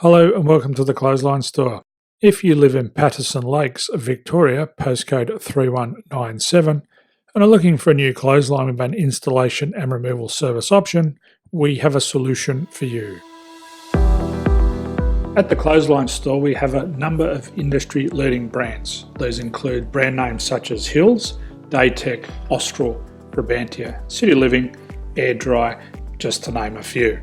Hello and welcome to the Clothesline Store. If you live in Patterson Lakes, Victoria, postcode 3197, and are looking for a new clothesline with an installation and removal service option, we have a solution for you. At the Clothesline Store, we have a number of industry-leading brands. These include brand names such as Hills, Daytech, Austral, Brabantia, City Living, Air Dry, just to name a few.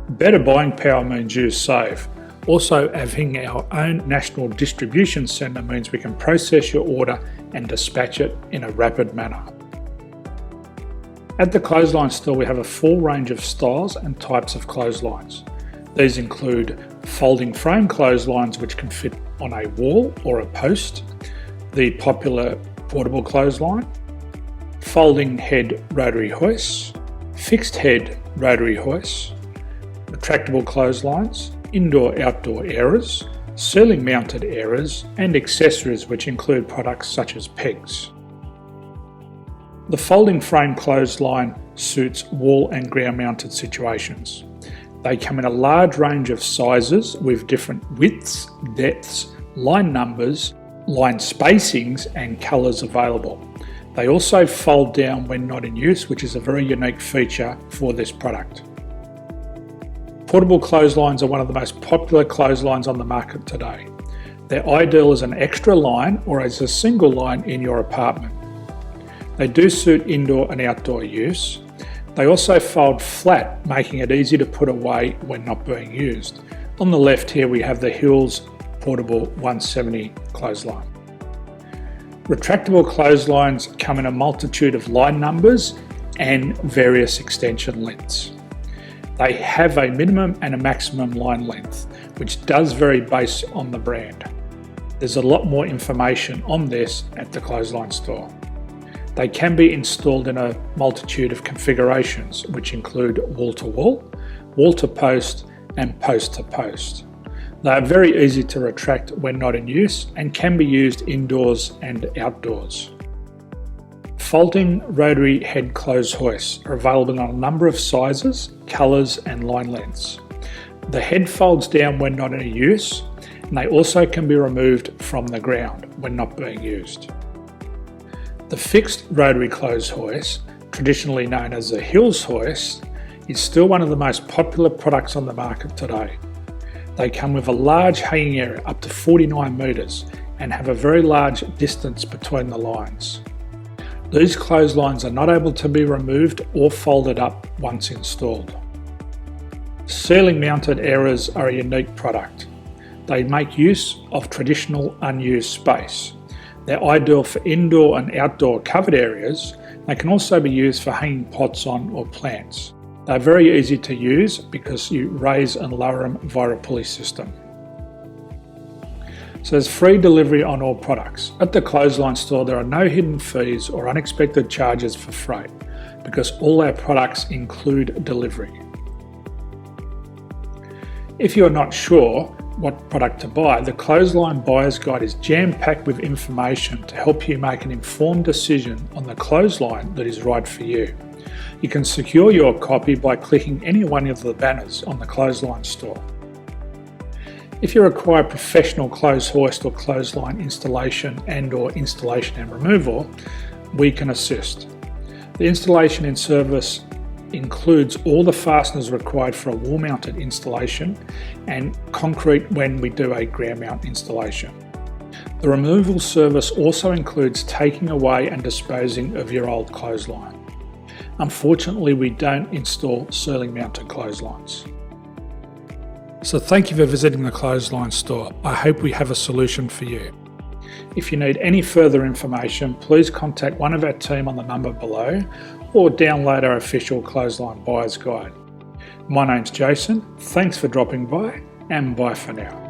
Better buying power means you save. Also, having our own national distribution centre means we can process your order and dispatch it in a rapid manner. At the Clothesline Store, we have a full range of styles and types of clotheslines. These include folding frame clotheslines which can fit on a wall or a post, the popular portable clothesline, folding head rotary hoists, fixed head rotary hoists, retractable clotheslines, indoor-outdoor airers, ceiling mounted airers, and accessories which include products such as pegs. The folding frame clothesline suits wall and ground mounted situations. They come in a large range of sizes with different widths, depths, line numbers, line spacings and colours available. They also fold down when not in use, which is a very unique feature for this product. Portable clotheslines are one of the most popular clotheslines on the market today. They're ideal as an extra line or as a single line in your apartment. They do suit indoor and outdoor use. They also fold flat, making it easy to put away when not being used. On the left here we have the Hills Portable 170 clothesline. Retractable clotheslines come in a multitude of line numbers and various extension lengths. They have a minimum and a maximum line length, which does vary based on the brand. There's a lot more information on this at the Clothesline Store. They can be installed in a multitude of configurations, which include wall-to-wall, wall-to-post, and post-to-post. They are very easy to retract when not in use and can be used indoors and outdoors. Folding rotary head clothes hoists are available on a number of sizes, colours and line lengths. The head folds down when not in use, and they also can be removed from the ground when not being used. The fixed rotary clothes hoist, traditionally known as the Hills hoist, is still one of the most popular products on the market today. They come with a large hanging area up to 49 metres and have a very large distance between the lines. These clotheslines are not able to be removed or folded up once installed. Ceiling mounted airers are a unique product. They make use of traditional unused space. They're ideal for indoor and outdoor covered areas. They can also be used for hanging pots on or plants. They're very easy to use because you raise and lower them via a pulley system. So there's free delivery on all products. At the Clothesline Store, there are no hidden fees or unexpected charges for freight because all our products include delivery. If you're not sure what product to buy, the Clothesline Buyer's Guide is jam-packed with information to help you make an informed decision on the clothesline that is right for you. You can secure your copy by clicking any one of the banners on the Clothesline Store. If you require professional clothes hoist or clothesline installation and/or installation and removal, we can assist. The installation and service includes all the fasteners required for a wall-mounted installation and concrete when we do a ground mount installation. The removal service also includes taking away and disposing of your old clothesline. Unfortunately, we don't install ceiling mounted clotheslines. So thank you for visiting the Clothesline Store. I hope we have a solution for you. If you need any further information, please contact one of our team on the number below or download our official Clothesline Buyer's Guide. My name's Jason, thanks for dropping by and bye for now.